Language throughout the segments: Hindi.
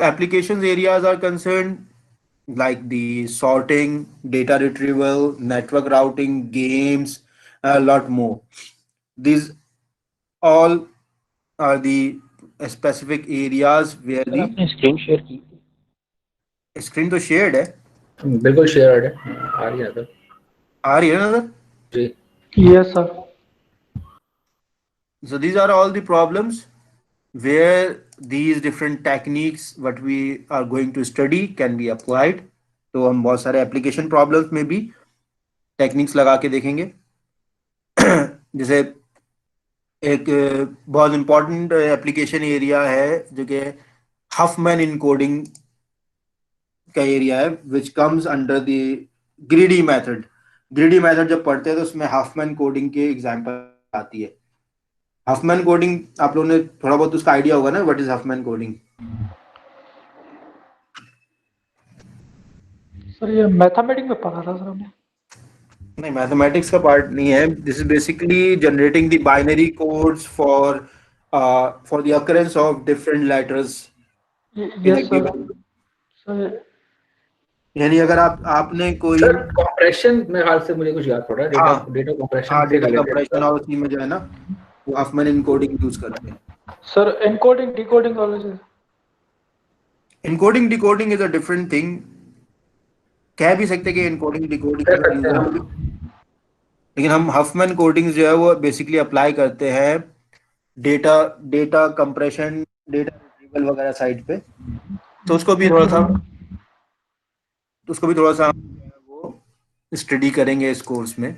applications areas are concerned, like the sorting, data retrieval, network routing, games, a lot more. These all are the specific areas where sir the आपने स्क्रीन शेयर की? screen तो shared है. बिल्कुल शेयर है, आ रही है सर। आ रही है ना sir? Ji. Yes, sir. So these are all the problems where these different techniques what we are going to study can be applied. तो हम बहुत सारे एप्लीकेशन प्रॉब्लम्स में भी टेक्निक्स लगा के देखेंगे. जैसे एक बहुत इंपॉर्टेंट एप्लीकेशन एरिया है जो कि हफमैन इनकोडिंग का एरिया है, which comes under the greedy method. Greedy method जब पढ़ते हैं तो उसमें हफमैन कोडिंग के एग्जांपल आती है. हफमैन कोडिंग आप लोगों ने थोड़ा बहुत उसका आइडिया होगा ना, what is Huffman coding? Sir ये मैथमेटिक्स में पढ़ा था सर हमने. नहीं, मैथमेटिक्स का पार्ट नहीं है. This is basically generating the binary codes for the occurrence of different letters in a yes sir. Given. Sir यानी अगर आपने कोई. सर कंप्रेशन मेरे ख्याल से मुझे कुछ याद पड़ रहा है, डेटा हाँ डेटा कंप्रेशन हाँ, से डेटा रिलेटेड कंप्रेशन और उसी में जो है ना वो हफमैन इनकोडिंग यूज करते हैं. सर एनकोडिंग डिकोडिंग वाले से. Encoding decoding is a different thing. कह भी सकते हैं कि इनकोडिंग डिकोडिंग कर जो सकते चीज़ हैं है, हम। लेकिन हम हफमैन कोडिंग जो है वो बेसिकली अप्लाई करते हैं data data compression, data retrieval वगैरह साइड पे. तो उसको भी थोड़ा सा हम जो है वो स्टडी करेंगे इस कोर्स में.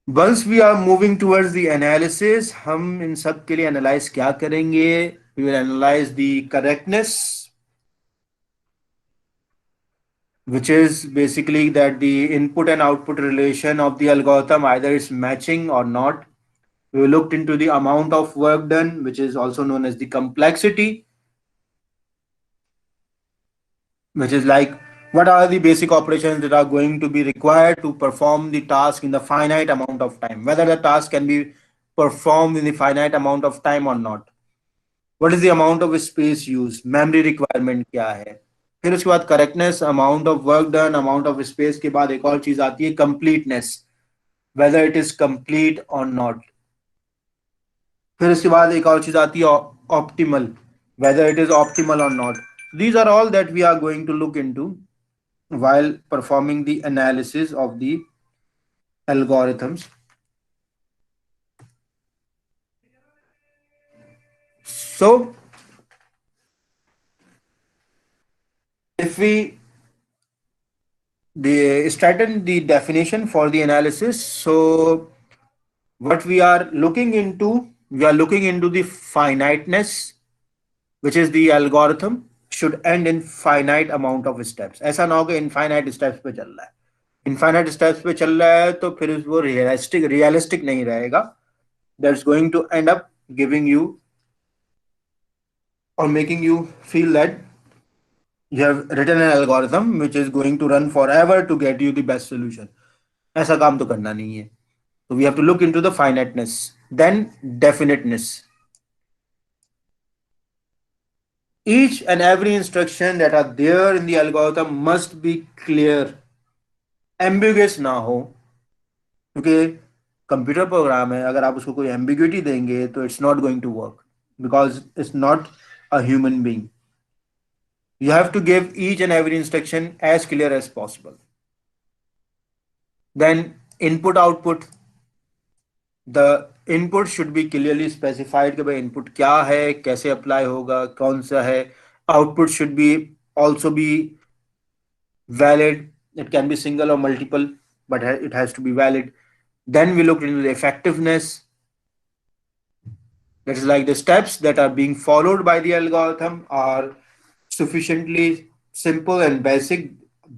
Once we are moving towards the analysis, हम इन सब के लिए एनालाइज क्या करेंगे? We will analyse the correctness, which is basically that the input and output relation of the algorithm either is matching or not. We looked into the amount of work done, which is also known as the complexity, which is like what are the basic operations that are going to be required to perform the task in the finite amount of time, whether the task can be performed in the finite amount of time or not. What is the amount of space used, memory requirement क्या है. फिर उसके बाद correctness, amount of work done, amount of space के बाद एक और चीज आती है completeness, whether it is complete or not. फिर उसके बाद एक और चीज आती है optimal, whether it is optimal or not. These are all that we are going to look into while performing the analysis of the algorithms. So if we straighten the definition for the analysis, so what we are looking into, we are looking into the finiteness, which is the algorithm should end in finite amount of steps. ऐसा ना हो कि infinite steps पे चल रहा है. Infinite steps पे चल रहा है तो फिर वो realistic नहीं रहेगा. That's going to end up giving you or making you feel that you have written an algorithm which is going to run forever to get you the best solution. ऐसा काम तो करना नहीं है. So we have to look into the finiteness, then definiteness. Each and every instruction that are there in the algorithm must be clear, ambiguous ना हो. क्योंकि कंप्यूटर प्रोग्राम है, अगर आप उसको कोई एम्बिग्यूटी देंगे तो it's not going to work because it's not a human being. You have to give each and every instruction as clear as possible. Then input output, the input should be clearly specified कि भाई इनपुट क्या है, कैसे अप्लाई होगा, कौन सा है. Output should be also be valid. It can be single or multiple, but it has to be valid. Then we looked into the effectiveness. That is like the steps that are being followed by the algorithm are sufficiently simple and basic,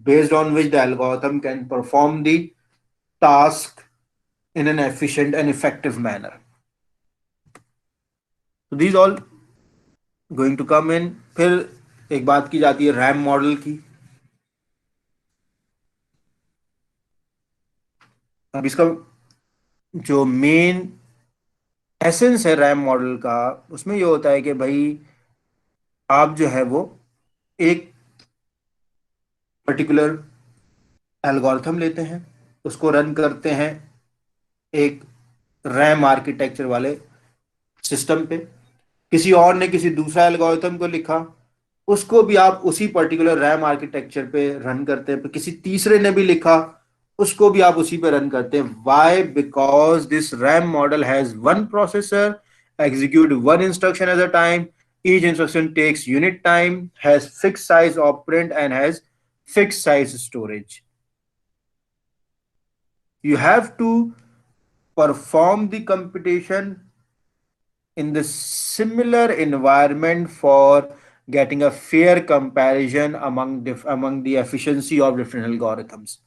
based on which the algorithm can perform the task in an efficient and effective manner. So these all going to come in. फिर एक बात की जाती है रैम मॉडल की. अब इसका जो मेन एसेंस है रैम मॉडल का, उसमें ये होता है कि भाई आप जो है वो एक पर्टिकुलर एल्गोरिथम लेते हैं, उसको रन करते हैं एक रैम आर्किटेक्चर वाले सिस्टम पे। किसी और ने किसी दूसरा एल्गोरिथम को लिखा, उसको भी आप उसी पर्टिकुलर रैम आर्किटेक्चर पे रन करते हैं। फिर किसी तीसरे ने भी लिखा, उसको भी आप उसी पे रन करते हैं। Why? Because this RAM model has one processor, execute one instruction at a time, each instruction takes unit time, has fix size operand and has fix size storage. You have to perform the computation in the similar environment for getting a fair comparison among the efficiency of different algorithms.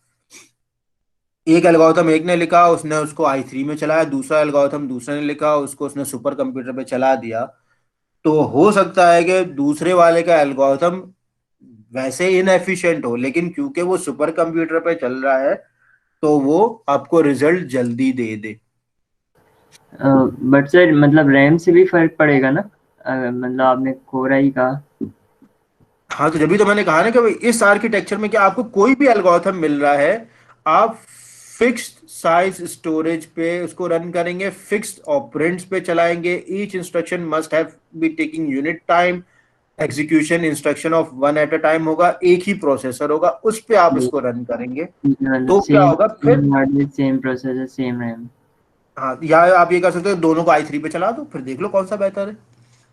एक एल्गोरिथम एक ने लिखा, उसने उसको i3 में चलाया, दूसरा एल्गोरिथम दूसरे ने लिखा, उसको उसने सुपर कंप्यूटर पे चला दिया। तो हो सकता है कि दूसरे वाले का एल्गोरिथम वैसे इनएफिशिएंट हो, लेकिन क्योंकि वो सुपर कंप्यूटर पे चल रहा है तो वो आपको रिजल्ट जल्दी दे दे। बट सर मतलब रैम से भी फर्क पड़ेगा ना? मतलब आपने कोरा ही कहा। हाँ, तो जब तो मैंने कहा ना कि भाई इस आर्किटेक्चर में क्या आपको कोई भी एल्गोरिथम मिल रहा है, आप फिक्स्ड साइज स्टोरेज पे उसको रन करेंगे, फिक्स्ड ऑपरेंड्स पे चलाएंगे, each instruction must have be taking unit time, execution instruction of one eight a time होगा, एक ही प्रोसेसर होगा, उस पे आप उसको रन करेंगे। तो क्या होगा फिर? Same processor same RAM. हाँ, या आप ये कर सकते हो दोनों को i3 पे चला दो, फिर देख लो कौन सा बेहतर है।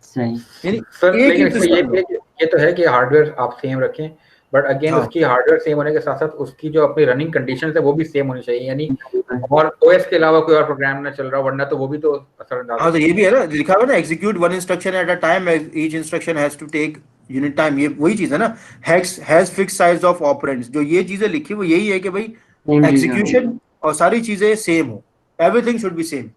सही। यानी सर एक लेकिन ही इसमें सिस्टम। ये तो है कि हार्डवेयर आप सेम रखें, बट अगेन हाँ, उसकी हार्डवेयर सेम होने के साथ साथ उसकी जो अपनी रनिंग कंडीशंस है वो भी सेम होनी चाहिए, यानी और ओएस के अलावा कोई और प्रोग्राम ना चल रहा हो, वरना तो वो भी तो असरअंदाज हाँ, तो होगा। ये भी है ना, लिखा हुआ ना execute one instruction at a time, each instruction has to take unit time. ये वही चीज है ना, has fix size of operands. जो ये चीजें लिखी वो यही है कि भाई सेम चीज होनी। एग्जीक्यूशन और सारी चीजें सेम हो, एवरीथिंग शुड बी सेम।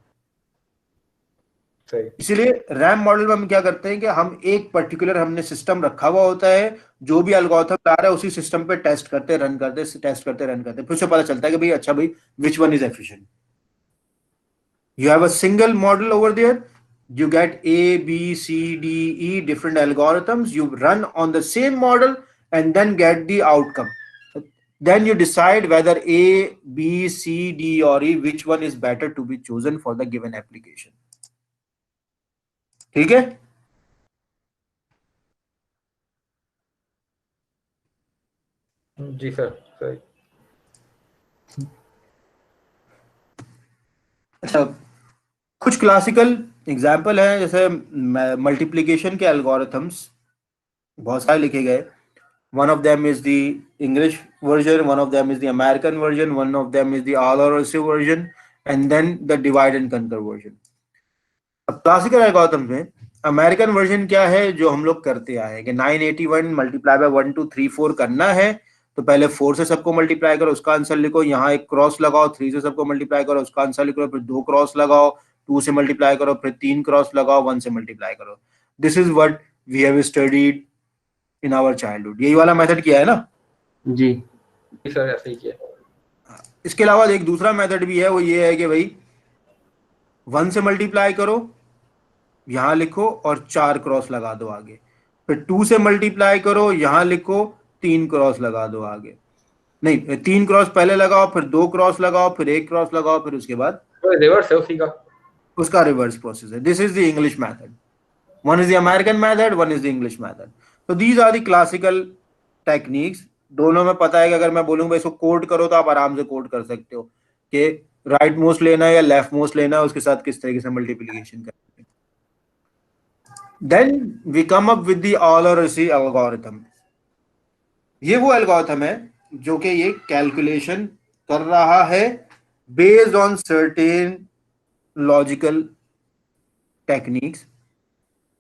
सही। इसीलिए रैम मॉडल में हम क्या करते हैं कि हम एक पर्टिकुलर हमने सिस्टम रखा हुआ होता है, जो भी एल्गोरिथम ला रहा है उसी सिस्टम पे टेस्ट करते रन करते टेस्ट करते रन करते, फिर से पता चलता है कि भाई अच्छा भाई which one is efficient. You have a single model over there. You get A, B, C, D, E different algorithms. You run on the same model and then get the outcome. Then you decide whether A, B, C, D, or E, which one is better to be chosen for the given application. ठीक है? जी सर, सही। अच्छा, कुछ क्लासिकल एग्जाम्पल है, जैसे मल्टीप्लिकेशन के एल्गोरिथम्स बहुत सारे लिखे गए। One of them is the English version, one of them is the American version, one of them is the all or receive version, and then the divide and conquer version. अब क्लासिकल एल्गोरिथम में अमेरिकन वर्जन क्या है जो हम लोग करते आए हैं कि 981 मल्टीप्लाई बाय 1 2 3 4 करना है, तो पहले 4 से सबको मल्टीप्लाई करो, उसका आंसर लिखो, यहाँ एक क्रॉस लगाओ, 3 से सबको मल्टीप्लाई करो, उसका आंसर लिखो, फिर 2 क्रॉस लगाओ, 2 से मल्टीप्लाई करो, फिर 3 क्रॉस लगाओ, 1 से मल्टीप्लाई करो। This is what we have studied in our childhood. यही वाला मेथड किया है ना जी सर, ऐसे ही किया। इसके अलावा एक दूसरा मेथड भी है, वो ये है कि भाई 1 से मल्टीप्लाई करो, यहां लिखो और 4 क्रॉस लगा दो आगे, फिर 2 से मल्टीप्लाई करो, यहां लिखो, 3 क्रॉस लगा दो आगे, नहीं 3 क्रॉस पहले लगाओ, फिर 2 क्रॉस लगाओ, फिर 1 क्रॉस लगाओ, फिर उसके बाद तो रिवर्स है उसी का। उसका रिवर्स प्रोसेस है। This is the English method, one is the American method, one is the English method. तो these are the classical techniques. दोनों में पता है कि अगर मैं बोलूंगा इसको कोड करो तो आप आराम से कोड कर सकते हो कि राइट मोस्ट लेना है या लेफ्ट मोस्ट लेना है, उसके साथ किस तरीके से मल्टीप्लिकेशन करना है। Then we come up with the a la russe algorithm. ये वो एल्गोरिथम है जो कि ये कैलकुलेशन कर रहा है based on certain logical techniques.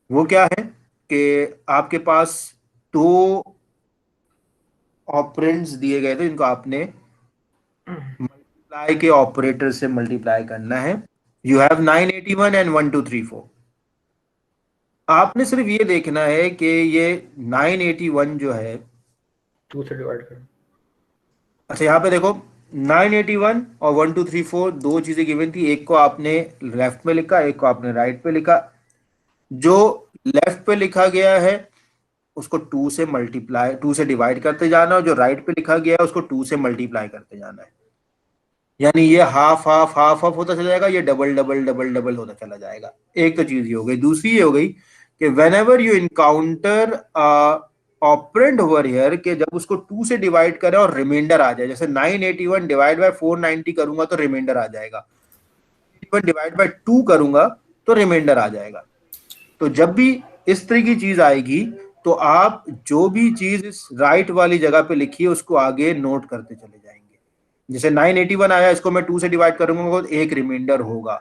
वो क्या है कि आपके पास दो ऑपरेंड्स दिए गए थे, इनको आपने मल्टीप्लाई के ऑपरेटर से मल्टीप्लाई करना है। You have 981 and 1 2 3 4। आपने सिर्फ ये देखना है कि ये 981 जो है 2 से डिवाइड करें। अच्छा, यहाँ पे देखो 981 और 1 2 3 4 दो चीजें गिवन थी, एक को आपने लेफ्ट में लिखा, एक को आपने राइट पे लिखा। जो लेफ्ट पे लिखा गया है उसको 2 से मल्टीप्लाई 2 से डिवाइड करते जाना है, और जो राइट पे लिखा गया है उसको 2 से मल्टीप्लाई करते जाना है। यानी ये हाफ हाफ हाफ हाफ होता चला जाएगा, ये डबल डबल डबल डबल होता चला जाएगा। एक तो चीज ये हो गई। दूसरी ये हो गई कि when ever you encounter operand over here, कि जब उसको 2 से डिवाइड करें और रिमाइंडर आ जाए, जैसे 981 डिवाइड बाय 490 करूंगा तो रिमाइंडर आ जाएगा, 81 डिवाइड बाय 2 करूंगा तो रिमाइंडर आ जाएगा। तो जब भी इस तरह की चीज आएगी तो आप जो भी चीज इस राइट वाली जगह पे लिखी है उसको आगे नोट करते चले जाएंगे। जैसे 981 आया, इसको मैं 2 से डिवाइड करूंगा तो एक रिमाइंडर होगा,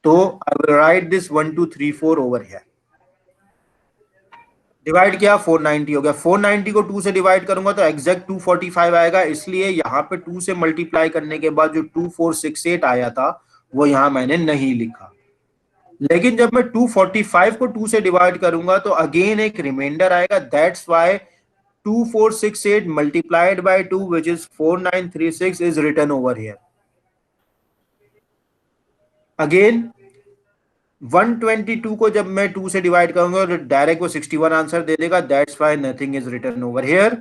तो I will write this 1 2 3 4 over here. Divide किया 490 हो गया, 490 को 2 से डिवाइड करूंगा तो एग्जैक्ट 245 आएगा, इसलिए यहाँ पे 2 से मल्टीप्लाई करने के बाद जो 2468 आया था वो यहाँ मैंने नहीं लिखा। लेकिन जब मैं 245 को 2 से डिवाइड करूंगा तो अगेन एक रिमाइंडर आएगा, that's why 2468 multiplied by 2 which is 4936 is written over here. Again 122 को जब मैं 2 से डिवाइड करूंगा तो डायरेक्ट वो 61 आंसर दे देगा, that's why nothing is written over here.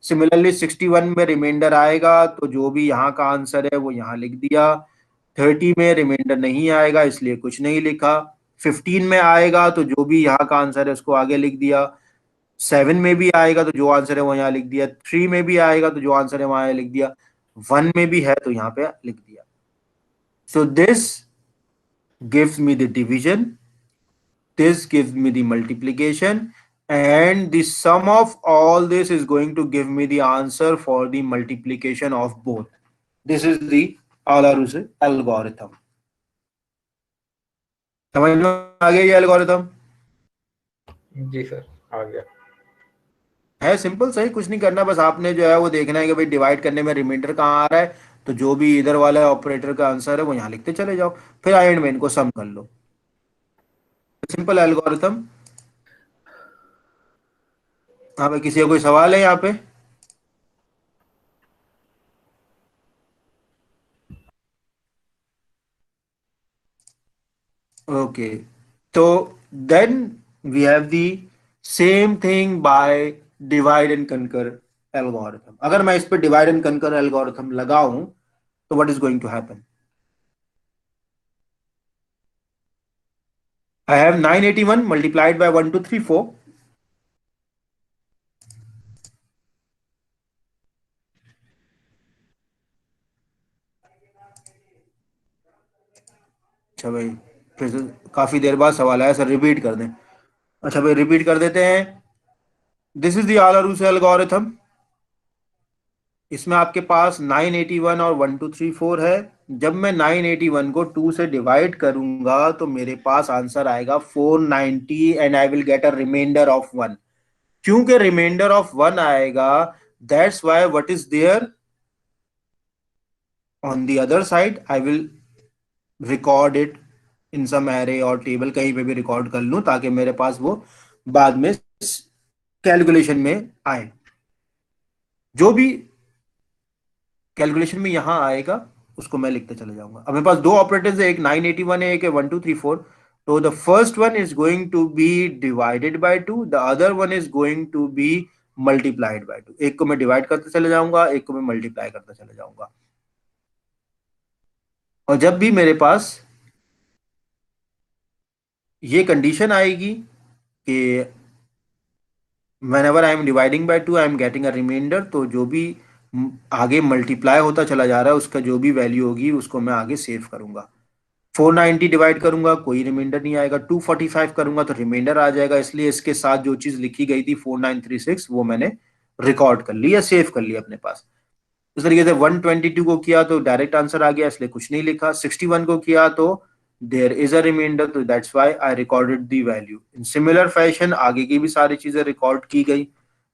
Similarly 61 में रिमाइंडर आएगा तो जो भी यहाँ का आंसर है वो यहाँ लिख दिया। 30 में रिमाइंडर नहीं आएगा इसलिए कुछ नहीं लिखा। 15 में आएगा तो जो भी यहाँ का आंसर है उसको आगे लिख दिया। 7 में भी आएगा तो जो आंसर है वो यहाँ लिख दिया। 3 में भी आएगा तो जो आंसर है वहां लिख दिया। 1 में भी है तो यहाँ पे लिख दिया। So this gives me the division, this gives me the multiplication, and the sum of all this is going to give me the answer for the multiplication of both. This is the Al-Arus algorithm. समझ में आ गया ये एल्गोरिथम? जी सर, आ गया। है सिंपल, सही, कुछ नहीं करना, बस आपने जो है वो देखना है कि भाई डिवाइड करने में रिमाइंडर कहाँ आ रहा है, तो जो भी इधर वाला ऑपरेटर का आंसर है वो यहाँ लिखते चले जाओ, फिर एंड में इनको सम कर लो। Simple algorithm. हाँ भाई, किसी का कोई सवाल है यहाँ पे? ओके, तो then we have the same thing by divide and conquer algorithm. अगर मैं इस पे डिवाइड एंड कंकर एल्गोरिथम लगाऊं तो what is going to happen? I have 981 multiplied by 1 2 3 4. अच्छा भाई, फिर से काफी देर बाद सवाल आया, सर रिपीट कर दें। अच्छा भाई, रिपीट कर देते हैं। This is the Al-Arousse algorithm. इसमें आपके पास 981 और 1 2 3 4 है। जब मैं 981 को 2 से डिवाइड करूंगा तो मेरे पास आंसर आएगा 490 and I will get a remainder of 1। क्योंकि रिमाइंडर ऑफ 1 आएगा, that's why what is there on the other side I will record it in some array or table, कहीं पे भी रिकॉर्ड कर लूं ताकि मेरे पास वो बाद में कैलकुलेशन में आए। जो भी कैलकुलेशन में यहां आएगा उसको मैं लिखते चले जाऊंगा। अब मेरे पास दो ऑपरेटर्स है, एक 981 है, एक है 1 2 3 4। तो the first one is going to be divided by 2, the other one is going to be multiplied by 2। एक को मैं डिवाइड करते चले जाऊंगा, एक को मैं मल्टीप्लाई करते चले जाऊंगा। और जब भी मेरे पास ये कंडीशन आएगी कि whenever I am dividing by 2 I am getting a remainder, तो जो भी आगे मल्टीप्लाई होता चला जा रहा है उसका जो भी वैल्यू होगी उसको मैं आगे सेव करूंगा। 490 डिवाइड करूंगा कोई रिमाइंडर नहीं आएगा, 245 करूंगा तो रिमाइंडर आ जाएगा, इसलिए इसके साथ जो चीज लिखी गई थी 4936 वो मैंने रिकॉर्ड कर ली या सेव कर ली अपने पास। इस तरीके से 122 को किया तो डायरेक्ट आंसर आ गया, इसलिए कुछ नहीं लिखा। 61 को किया तो देयर इज अ रिमाइंडर, तो that's why I recorded the value. In similar fashion आगे की भी सारी चीजें रिकॉर्ड की गई,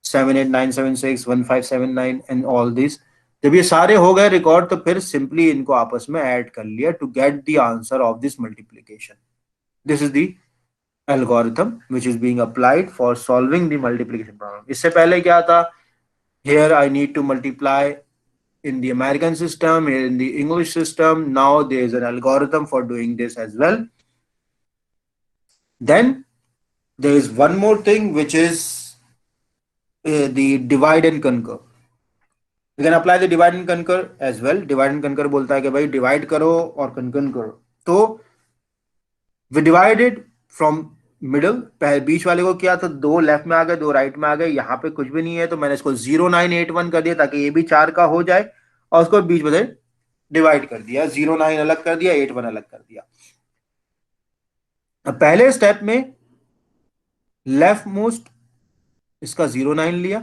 78976 1579 एंड ऑल दिस। जब ये सारे हो गए रिकॉर्ड तो फिर सिंपली इनको आपस में ऐड कर लिया to get the answer of this multiplication. This is the algorithm which is being applied for solving the multiplication problem. इससे पहले क्या था, here I need to multiply in the American system, in the English system. Now there is an algorithm for doing this as well. Then there is one more thing which is the divide and conquer. We can apply the divide and conquer as well. Divide and conquer बोलता है कि भाई divide करो और conquer करो. तो we divided from middle, पहले बीच वाले को किया तो दो लेफ्ट में आ गए, दो राइट में आ गए. यहाँ पे कुछ भी नहीं है तो मैंने इसको 0981 कर दिया ताकि ये भी 4 का हो जाए, और उसको बीच में से डिवाइड कर दिया. 09 अलग कर दिया, 81 अलग कर दिया. अब पहले स्टेप में लेफ्ट मोस्ट इसका 09 लिया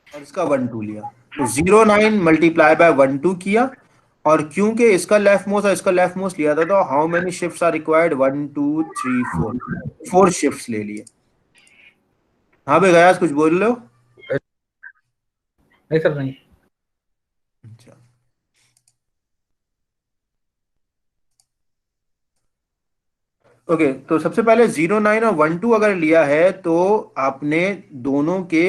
और इसका 12 लिया. तो 09 मल्टीप्लाई बाय 12 किया, और क्योंकि इसका लेफ्ट मोस्ट और इसका लेफ्ट मोस्ट लिया था तो how many shifts are required, 1 2 3 4, 4 shifts ले लिए. हाँ भाई गयास कुछ बोल रहे हो? नहीं सर नहीं. अच्छा, ओके. तो सबसे पहले 09 और 12 अगर लिया है तो आपने दोनों के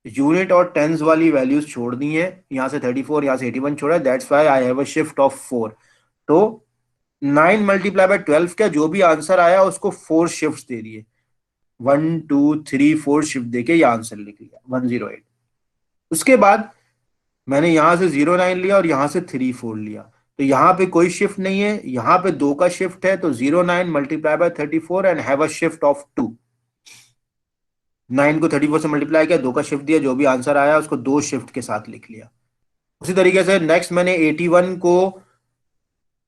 यूनिट और टेंस वाली वैल्यूज छोड़ दी है. यहाँ से 34, यहाँ से 81 छोड़ा है. That's why I have a shift of 4. तो 9 मल्टीप्लाई बाय 12 का जो भी आंसर आया उसको 4 शिफ्ट दे दिए. 1 2 3 4 शिफ्ट देके ये आंसर लिख लिया 108. उसके बाद मैंने यहां से 09 लिया और यहां से 34 लिया. तो यहाँ पे कोई शिफ्ट नहीं है, यहाँ पे 2 का शिफ्ट है. तो 09 multiply by 34 and have a shift of 2. 9 को 34 से मल्टीप्लाई किया, 2 का शिफ्ट दिया, जो भी आंसर आया उसको 2 शिफ्ट के साथ लिख लिया. उसी तरीके से नेक्स्ट मैंने 81 को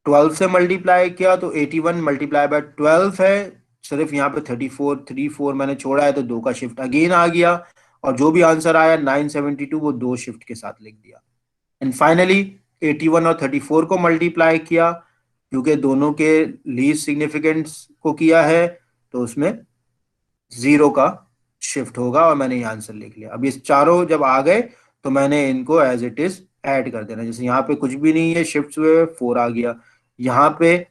12 से मल्टीप्लाई किया तो 81 मल्टीप्लाई बाय 12 है. सिर्फ यहाँ पे 34 मैंने छोड़ा है तो 2 का शिफ्ट अगेन आ गया, और जो भी आंसर आया 972 वो 2 शिफ्ट के साथ लिख दिया. एंड फाइनली 81 और 34 को मल्टीप्लाई किया, क्योंकि दोनों के लीस्ट सिग्निफिकेंस को किया है तो उसमें 0 का शिफ्ट होगा, और मैंने ये आंसर लिख लिया. अब ये चारों जब आ गए तो मैंने इनको एज इट इज ऐड कर देना. जैसे यहाँ पे कुछ भी नहीं है, शिफ्ट्स हुए 4 आ गया. यहाँ पे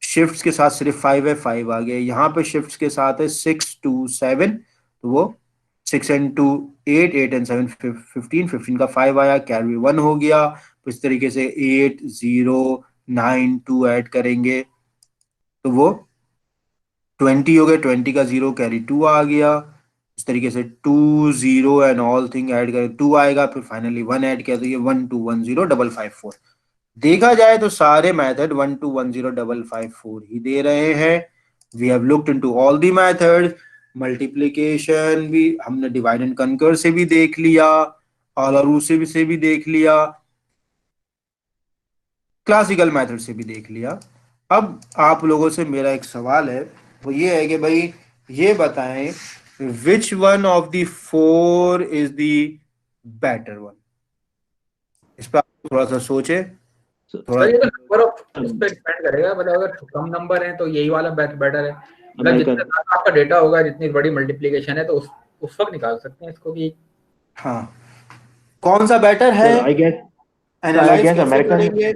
शिफ्ट्स के साथ सिर्फ 5 है, 5 आ गया. यहाँ पे शिफ्ट्स के साथ है 6 2 7, तो वो 6 एंड 2 8, 8 एंड 7 15, 15 का 5 आया, कैरी 1 हो गया. तो इस तरीके से 8 0 9 2 ऐड करेंगे तो वो 20 हो गए. 20 का 0 कैरी 2 आ गया. इस तरीके से 2 0 एंड ऑल थिंग ऐड करें 2 आएगा, फिर फाइनली 1 ऐड किया तो ये 1 2 1 0 5 5 4. देखा जाए तो सारे मेथड 1 2 1 0 5 5 4 ही दे रहे हैं. We have looked into all the method. Multiplication भी हमने डिवाइड एंड कंकर से भी देख लिया, ऑल से भी देख लिया, क्लासिकल मेथड से भी देख लिया. अब आप लोगों से मेरा एक सवाल है, वो ये है कि भाई ये बताएं which one of the 4 is the better one. इस पर आप थोड़ा सा सोचे. थोड़ा सर ये तो नंबर ऑफ उस पर डिपेंड करेगा. मतलब अगर कम नंबर है तो यही वाला बेटर है. मतलब जितना ज्यादा आपका डेटा होगा, जितनी बड़ी मल्टीप्लिकेशन है, तो उस वक्त निकाल सकते हैं इसको कि हाँ कौन सा बेटर है, एनालाइज कैसे करेंगे,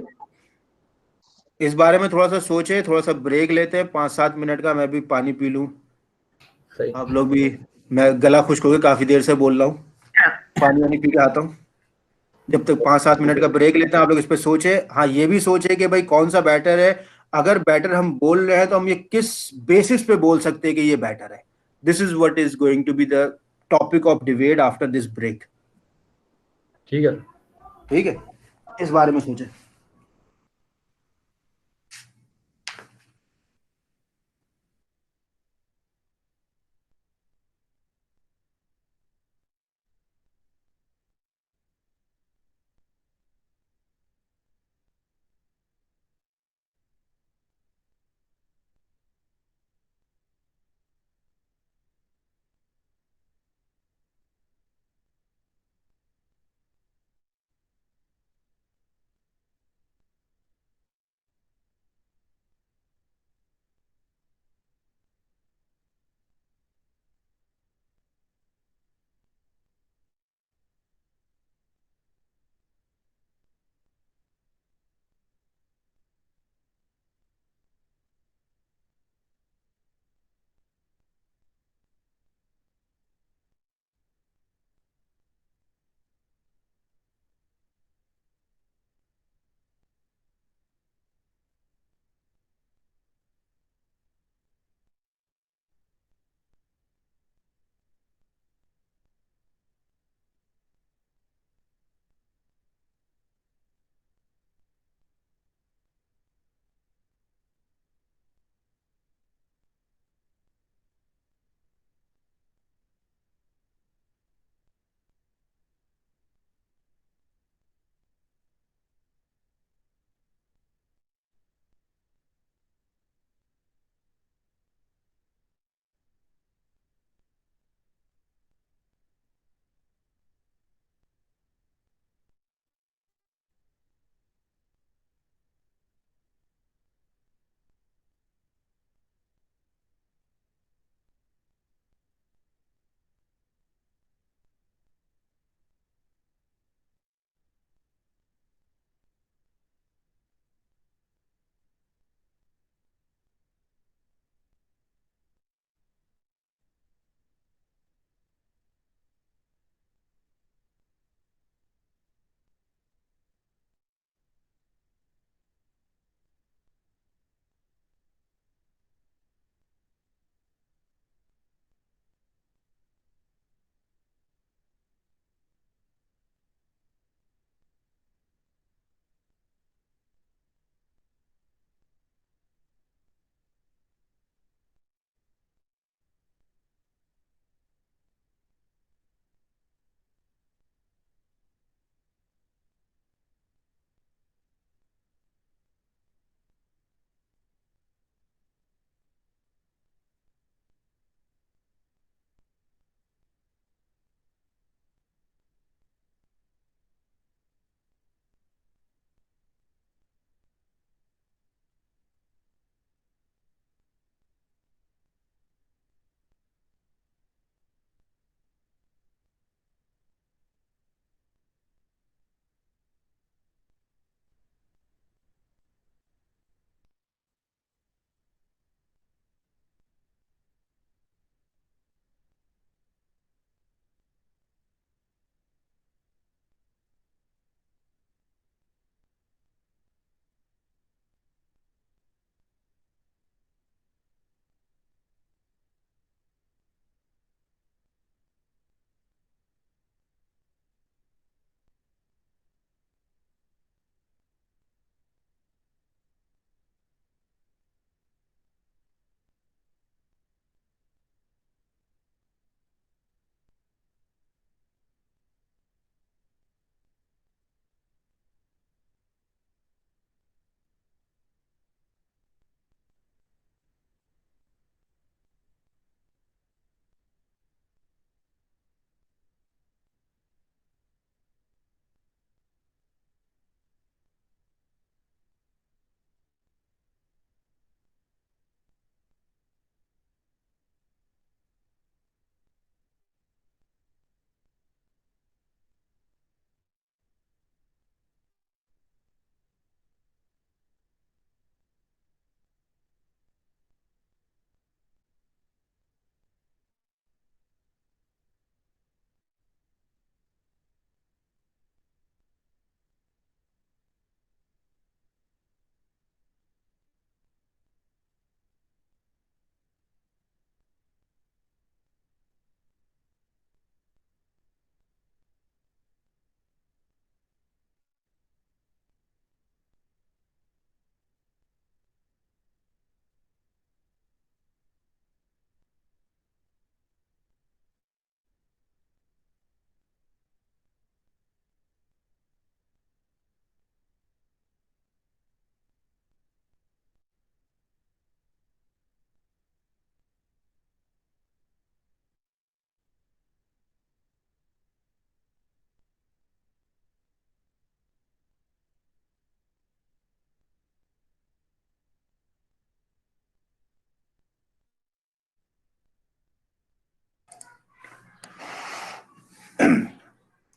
इस बारे में थोड़ा सा सोचे. थोड़ा सा ब्रेक लेते हैं 5-7 मिनट का, मैं भी पानी पी लूं. सही. आप लोग भी, मैं गला खुश्क हो गया, काफी देर से बोल रहा हूँ, पानी वानी पी के आता हूँ. जब तक 5-7 मिनट का ब्रेक लेते हैं आप लोग इस पे सोचे. हाँ ये भी सोचे कि भाई कौन सा बेटर है. अगर बेटर हम बोल रहे हैं तो हम ये किस बेसिस पे बोल सकते हैं कि ये बेटर है. This is what is going to be the topic of debate after this break. ठीक है. ठीक है, इस बारे में सोचे.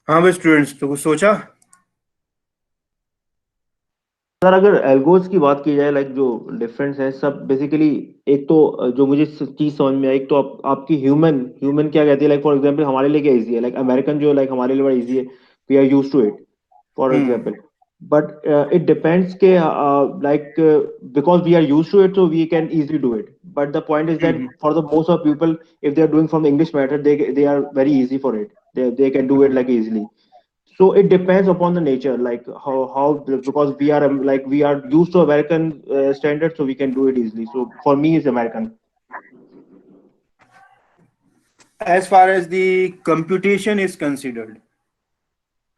हाँ भाई स्टूडेंट्स, तो कुछ सोचा? सर अगर एल्गोज की बात की जाए, लाइक जो डिफरेंस है सब बेसिकली, एक तो जो मुझे चीज समझ में आई, एक तो आपकी ह्यूमन ह्यूमन क्या कहती है, लाइक फॉर एग्जांपल हमारे लिए क्या इजी है, लाइक अमेरिकन जो लाइक हमारे लिए बड़ा इजी है, we are use to it for example, but it depends के like because we are use to it, so we can easily do it, but the point is that for the most of people, if they are doing from English matter, they are very easy for it, they can do it like easily. So it depends upon the nature, like how because we are used to American standards, so we can do it easily. So for me it's American. As far as the computation is considered,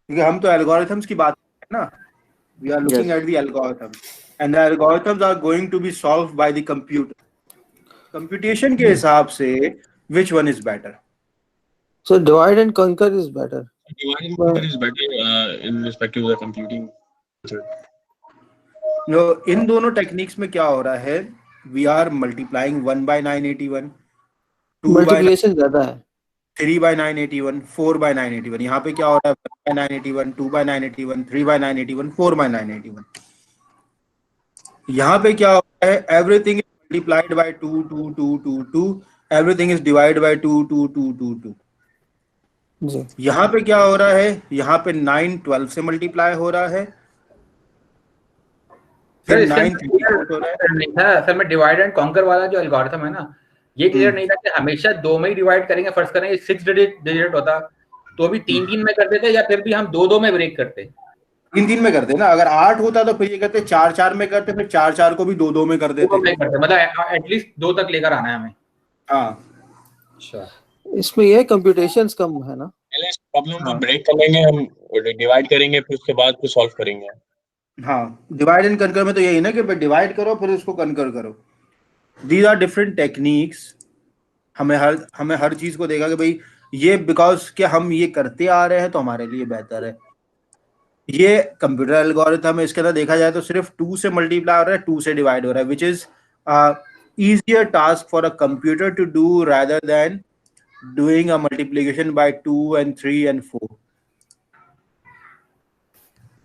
क्योंकि हम तो algorithms की बात कर रहे हैं ना, we are looking Yes. at the algorithm and the algorithms are going to be solved by the computer. Computation के हिसाब से which one is better? So divide and conquer is better. Divide and conquer is better in respect to the computing method. जो इन दोनों टेक्निक्स में क्या हो रहा है, we are multiplying 1 by 981, 2 by multiplication ज्यादा है, 3 by 981, 4 by 981. यहाँ पे क्या हो रहा है, 1 by 981, 2 by 981, 3 by 981, 4 by 981. यहाँ पे क्या हो रहा है, everything is multiplied by 2 2 2 2 2, everything is divide by 2 2 2 2 2. जी यहाँ पे क्या हो रहा है, यहाँ पे 9 12 से मल्टीप्लाई हो रहा है, सर फिर इसके 9 3 हो रहा है. नहीं था असल में डिवाइड एंड कॉन्कर वाला जो एल्गोरिथम है ना, ये क्लियर नहीं था कि हमेशा 2 में ही डिवाइड करेंगे. फर्स्ट करेंगे 6 डिजिट होता तो भी 3 में कर देते, या फिर भी हम 2 में ब्रेक करते. 3 में करते ना. अगर 8 होता तो फिर ये करते 4 में करते, फिर 4 को भी 2 में कर देते. मतलब एटलीस्ट 2 तक लेकर आना है हमें. हाँ. अच्छा, इसमें ये कंप्यूटेशंस कम है ना. पहले इस प्रॉब्लम को ब्रेक कर लेंगे, हम डिवाइड करेंगे, फिर उसके बाद फिर सॉल्व करेंगे. हाँ, डिवाइड एंड कनकर में तो यही ना कि डिवाइड करो फिर उसको कनकर करो. These are different techniques. हमें हर चीज को देखा कि भाई ये बिकॉज कि हम ये करते आ रहे हैं तो हमारे लिए बेहतर है. ये कंप्यूटर एल्गोरिथम है, इसके अंदर देखा जाए तो सिर्फ 2 से मल्टीप्लाई हो रहा है, 2 से डिवाइड हो रहा है, which is easier task for a computer to do rather than doing a multiplication by 2 and 3 and 4.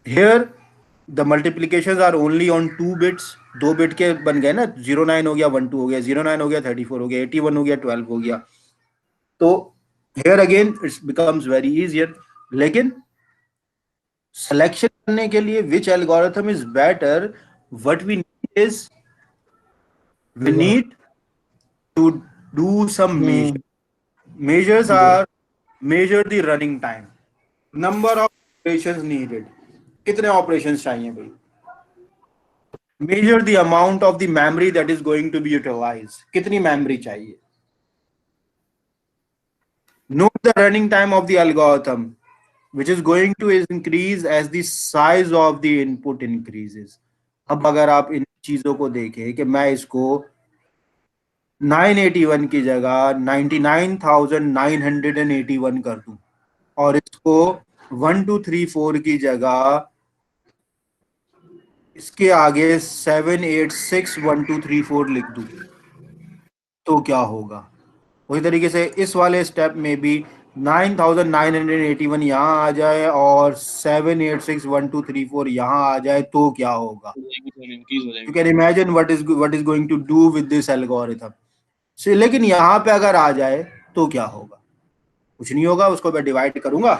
Here the multiplications are only on 2 bits. 2 bit के बन गए ना, 09 हो गया, 12 हो गया, 09 हो गया, 34 हो गया, 81 हो गया, 12 हो गया. तो here again it becomes very easier. लेकिन selection करने के लिए which algorithm is better, what we need is we need to do some measures. Measures are measure the running time, number of operations needed. कितने operations चाहिए भाई? Measure the amount of the memory that is going to be utilized. कितनी memory चाहिए? Note the running time of the algorithm, which is going to increase as the size of the input increases. अब अगर आप इन चीजों को देखें कि मैं इसको 981 की जगह 99,981 कर दूं और इसको 1 2 3 4 की जगह इसके आगे 7 8 6 1 2 3 4 लिख दूं, तो क्या होगा? वही तरीके से इस वाले स्टेप में भी 9,981 यहाँ आ जाए और 7 8 6 1 2 3 4 यहाँ आ जाए, तो क्या होगा? You can imagine what is going to do with this algorithm. लेकिन यहाँ पे अगर आ जाए तो क्या होगा? कुछ नहीं होगा, उसको मैं डिवाइड करूंगा